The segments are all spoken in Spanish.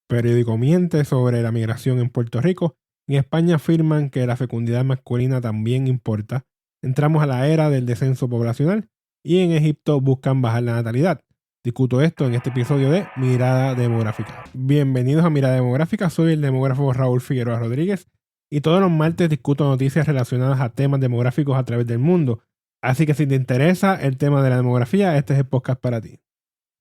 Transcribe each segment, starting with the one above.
Periódico miente sobre la migración en Puerto Rico. En España afirman que la fecundidad masculina también importa. Entramos a la era del descenso poblacional y en Egipto buscan bajar la natalidad. Discuto esto en este episodio de Mirada Demográfica. Bienvenidos a Mirada Demográfica, soy el demógrafo Raúl Figueroa Rodríguez y todos los martes discuto noticias relacionadas a temas demográficos a través del mundo. Así que si te interesa el tema de la demografía, este es el podcast para ti.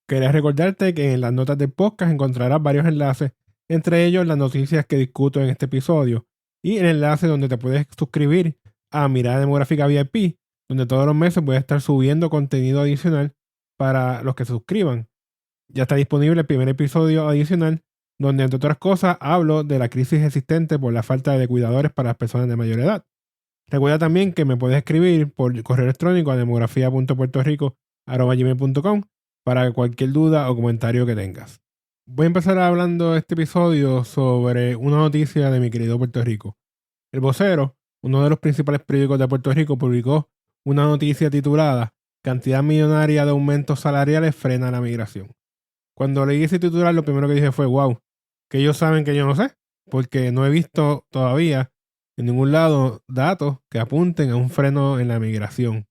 Quería recordarte que en las notas del podcast encontrarás varios enlaces, entre ellos las noticias que discuto en este episodio y el enlace donde te puedes suscribir a Mirada Demográfica VIP, donde todos los meses voy a estar subiendo contenido adicional para los que se suscriban. Ya está disponible el primer episodio adicional, donde entre otras cosas hablo de la crisis existente por la falta de cuidadores para las personas de mayor edad. Recuerda también que me puedes escribir por correo electrónico a demografia.puertorico@gmail.com para cualquier duda o comentario que tengas. Voy a empezar hablando este episodio sobre una noticia de mi querido Puerto Rico. El Vocero, uno de los principales periódicos de Puerto Rico, publicó una noticia titulada "Cantidad millonaria de aumentos salariales frena la migración". Cuando leí ese titular, lo primero que dije fue, wow, que ellos saben que yo no sé, porque no he visto todavía en ningún lado datos que apunten a un freno en la migración.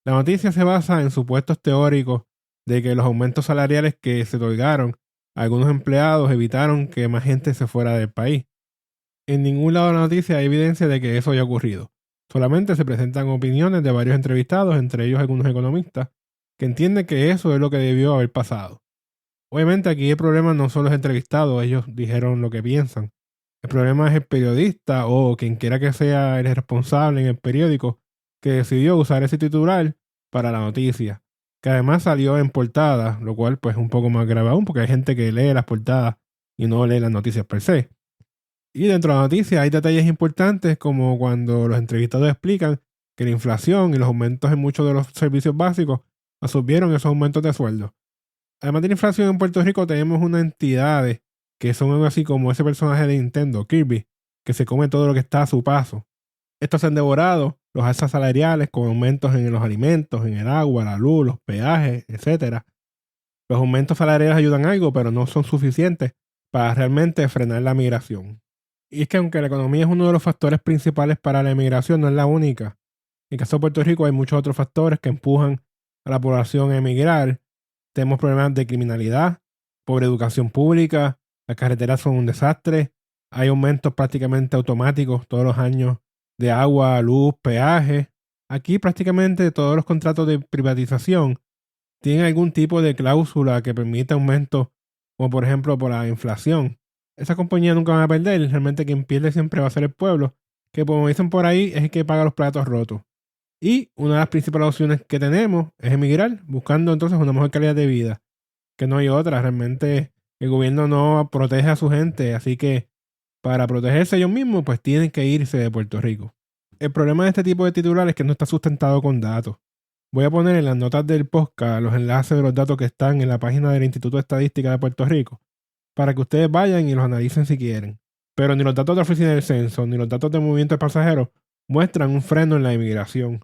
La noticia se basa en supuestos teóricos de que los aumentos salariales que se otorgaron a algunos empleados evitaron que más gente se fuera del país. En ningún lado de la noticia hay evidencia de que eso haya ocurrido. Solamente se presentan opiniones de varios entrevistados, entre ellos algunos economistas, que entienden que eso es lo que debió haber pasado. Obviamente aquí el problema no son los entrevistados, ellos dijeron lo que piensan. El problema es el periodista o quien quiera que sea el responsable en el periódico que decidió usar ese titular para la noticia, que además salió en portada, lo cual pues es un poco más grave aún porque hay gente que lee las portadas y no lee las noticias per se. Y dentro de la noticia hay detalles importantes como cuando los entrevistados explican que la inflación y los aumentos en muchos de los servicios básicos absorbieron esos aumentos de sueldo. Además de la inflación en Puerto Rico tenemos unas entidades que son algo así como ese personaje de Nintendo, Kirby, que se come todo lo que está a su paso. Estos se han devorado los alzas salariales con aumentos en los alimentos, en el agua, la luz, los peajes, etc. Los aumentos salariales ayudan algo, pero no son suficientes para realmente frenar la migración. Y es que aunque la economía es uno de los factores principales para la emigración, no es la única. En el caso de Puerto Rico hay muchos otros factores que empujan a la población a emigrar. Tenemos problemas de criminalidad, pobre educación pública, las carreteras son un desastre, hay aumentos prácticamente automáticos todos los años de agua, luz, peaje. Aquí prácticamente todos los contratos de privatización tienen algún tipo de cláusula que permite aumentos, como por ejemplo por la inflación. Esas compañías nunca van a perder, realmente quien pierde siempre va a ser el pueblo, que como dicen por ahí es el que paga los platos rotos. Y una de las principales opciones que tenemos es emigrar, buscando entonces una mejor calidad de vida, que no hay otra. Realmente el gobierno no protege a su gente, así que para protegerse ellos mismos, pues tienen que irse de Puerto Rico. El problema de este tipo de titulares es que no está sustentado con datos. Voy a poner en las notas del podcast los enlaces de los datos que están en la página del Instituto de Estadística de Puerto Rico, para que ustedes vayan y los analicen si quieren. Pero ni los datos de la Oficina del Censo, ni los datos de movimiento de pasajeros muestran un freno en la inmigración.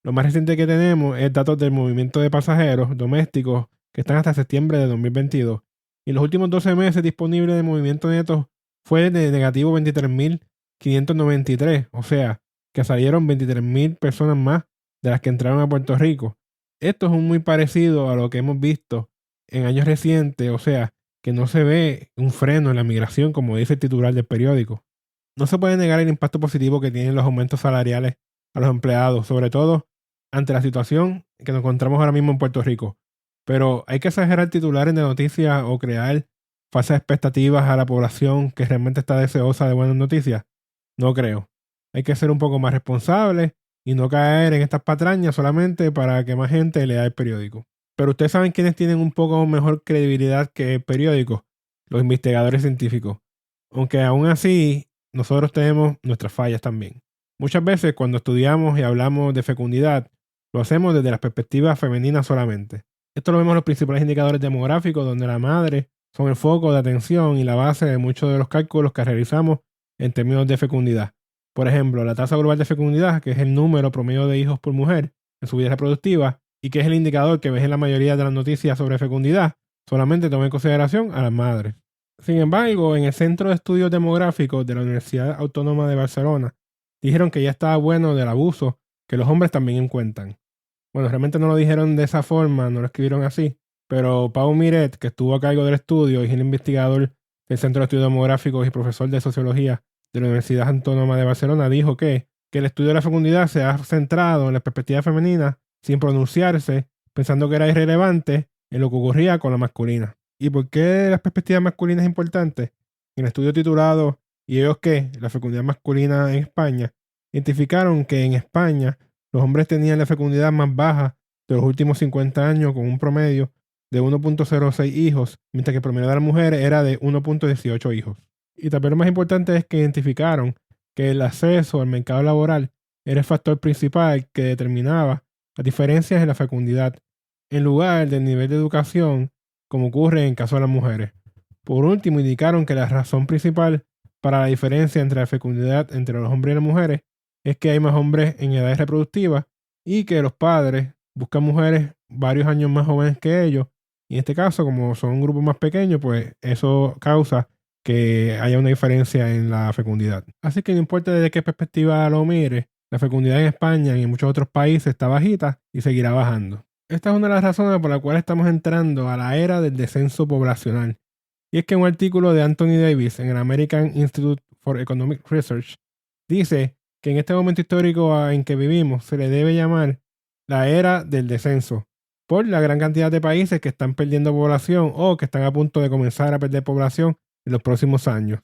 Lo más reciente que tenemos es datos del movimiento de pasajeros domésticos que están hasta septiembre de 2022. Y los últimos 12 meses disponibles de movimiento neto fue de negativo 23.593. O sea, que salieron 23.000 personas más de las que entraron a Puerto Rico. Esto es muy parecido a lo que hemos visto en años recientes, o sea, que no se ve un freno en la migración como dice el titular del periódico. No se puede negar el impacto positivo que tienen los aumentos salariales a los empleados, sobre todo ante la situación que nos encontramos ahora mismo en Puerto Rico. Pero hay que exagerar titulares de noticias o crear falsas expectativas a la población que realmente está deseosa de buenas noticias. No creo. Hay que ser un poco más responsables y no caer en estas patrañas solamente para que más gente lea el periódico. Pero ustedes saben quiénes tienen un poco mejor credibilidad que el periódico, los investigadores científicos. Aunque aún así, nosotros tenemos nuestras fallas también. Muchas veces cuando estudiamos y hablamos de fecundidad, lo hacemos desde las perspectivas femeninas solamente. Esto lo vemos en los principales indicadores demográficos, donde la madre son el foco de atención y la base de muchos de los cálculos que realizamos en términos de fecundidad. Por ejemplo, la tasa global de fecundidad, que es el número promedio de hijos por mujer en su vida reproductiva, y que es el indicador que ves en la mayoría de las noticias sobre fecundidad, solamente toma en consideración a las madres. Sin embargo, en el Centro de Estudios Demográficos de la Universidad Autónoma de Barcelona dijeron que ya estaba bueno del abuso que los hombres también encuentran. Bueno, realmente no lo dijeron de esa forma, no lo escribieron así, pero Pau Miret, que estuvo a cargo del estudio y es el investigador del Centro de Estudios Demográficos y profesor de Sociología de la Universidad Autónoma de Barcelona, dijo que el estudio de la fecundidad se ha centrado en la perspectiva femenina sin pronunciarse, pensando que era irrelevante en lo que ocurría con la masculina. ¿Y por qué la perspectiva masculina es importante? En el estudio titulado ¿Y ellos qué? La fecundidad masculina en España, identificaron que en España los hombres tenían la fecundidad más baja de los últimos 50 años con un promedio de 1.06 hijos, mientras que el promedio de las mujeres era de 1.18 hijos. Y también lo más importante es que identificaron que el acceso al mercado laboral era el factor principal que determinaba las diferencias en la fecundidad, en lugar del nivel de educación, como ocurre en caso de las mujeres. Por último, indicaron que la razón principal para la diferencia entre la fecundidad entre los hombres y las mujeres es que hay más hombres en edades reproductivas y que los padres buscan mujeres varios años más jóvenes que ellos. Y en este caso, como son un grupo más pequeño, pues eso causa que haya una diferencia en la fecundidad. Así que no importa desde qué perspectiva lo mire, la fecundidad en España y en muchos otros países está bajita y seguirá bajando. Esta es una de las razones por las cuales estamos entrando a la era del descenso poblacional. Y es que un artículo de Anthony Davis en el American Institute for Economic Research dice que en este momento histórico en que vivimos se le debe llamar la era del descenso, por la gran cantidad de países que están perdiendo población o que están a punto de comenzar a perder población en los próximos años.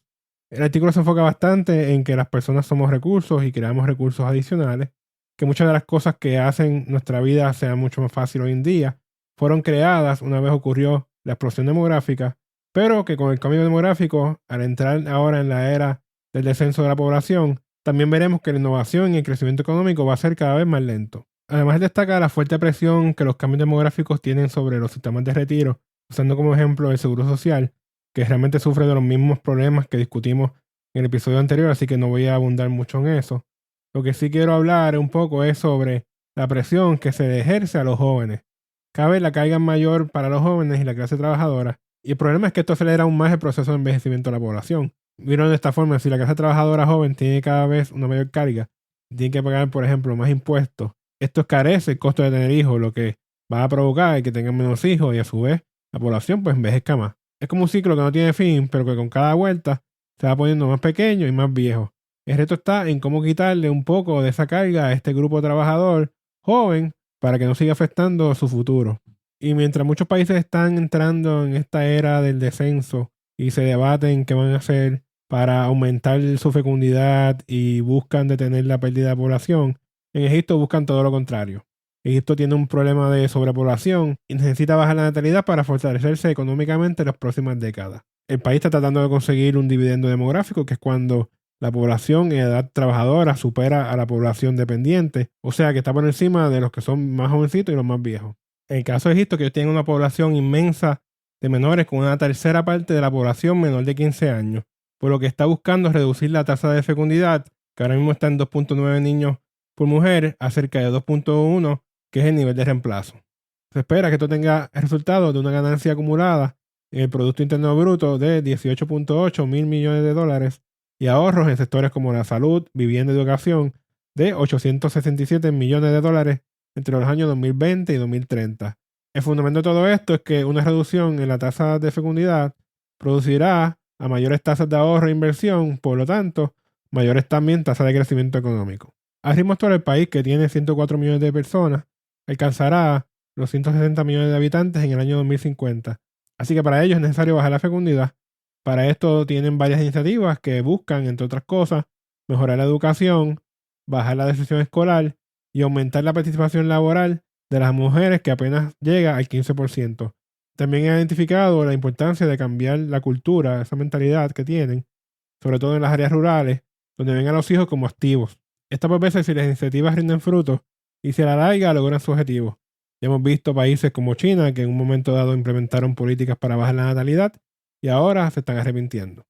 El artículo se enfoca bastante en que las personas somos recursos y creamos recursos adicionales, que muchas de las cosas que hacen nuestra vida sea mucho más fácil hoy en día fueron creadas una vez ocurrió la explosión demográfica, pero que con el cambio demográfico, al entrar ahora en la era del descenso de la población, también veremos que la innovación y el crecimiento económico va a ser cada vez más lento. Además, destaca la fuerte presión que los cambios demográficos tienen sobre los sistemas de retiro, usando como ejemplo el seguro social, que realmente sufre de los mismos problemas que discutimos en el episodio anterior, así que no voy a abundar mucho en eso. Lo que sí quiero hablar un poco es sobre la presión que se ejerce a los jóvenes. Cada vez la carga es mayor para los jóvenes y la clase trabajadora, y el problema es que esto acelera aún más el proceso de envejecimiento de la población. Vieron de esta forma, si la clase trabajadora joven tiene cada vez una mayor carga, tiene que pagar, por ejemplo, más impuestos, esto carece el costo de tener hijos, lo que va a provocar que tengan menos hijos y a su vez la población pues envejezca más. Es como un ciclo que no tiene fin, pero que con cada vuelta se va poniendo más pequeño y más viejo. El reto está en cómo quitarle un poco de esa carga a este grupo trabajador joven para que no siga afectando su futuro. Y mientras muchos países están entrando en esta era del descenso y se debaten qué van a hacer para aumentar su fecundidad y buscan detener la pérdida de población, en Egipto buscan todo lo contrario. Egipto tiene un problema de sobrepoblación y necesita bajar la natalidad para fortalecerse económicamente en las próximas décadas. El país está tratando de conseguir un dividendo demográfico, que es cuando la población en edad trabajadora supera a la población dependiente, o sea que está por encima de los que son más jovencitos y los más viejos. En el caso de Egipto, que ellos tienen una población inmensa de menores con una tercera parte de la población menor de 15 años, por lo que está buscando reducir la tasa de fecundidad, que ahora mismo está en 2.9 niños por mujer, a cerca de 2.1, que es el nivel de reemplazo. Se espera que esto tenga el resultado de una ganancia acumulada en el Producto Interno Bruto de 18.8 mil millones de dólares y ahorros en sectores como la salud, vivienda y educación de 867 millones de dólares entre los años 2020 y 2030. El fundamento de todo esto es que una reducción en la tasa de fecundidad producirá a mayores tasas de ahorro e inversión, por lo tanto, mayores también tasas de crecimiento económico. Al ritmo actual, el país, que tiene 104 millones de personas, alcanzará los 160 millones de habitantes en el año 2050. Así que para ello es necesario bajar la fecundidad. Para esto tienen varias iniciativas que buscan, entre otras cosas, mejorar la educación, bajar la deserción escolar y aumentar la participación laboral de las mujeres, que apenas llega al 15%. También ha identificado la importancia de cambiar la cultura, esa mentalidad que tienen, sobre todo en las áreas rurales, donde ven a los hijos como activos. Esta por veces, si las iniciativas rinden frutos y si a la larga logran su objetivo. Ya hemos visto países como China que en un momento dado implementaron políticas para bajar la natalidad y ahora se están arrepintiendo.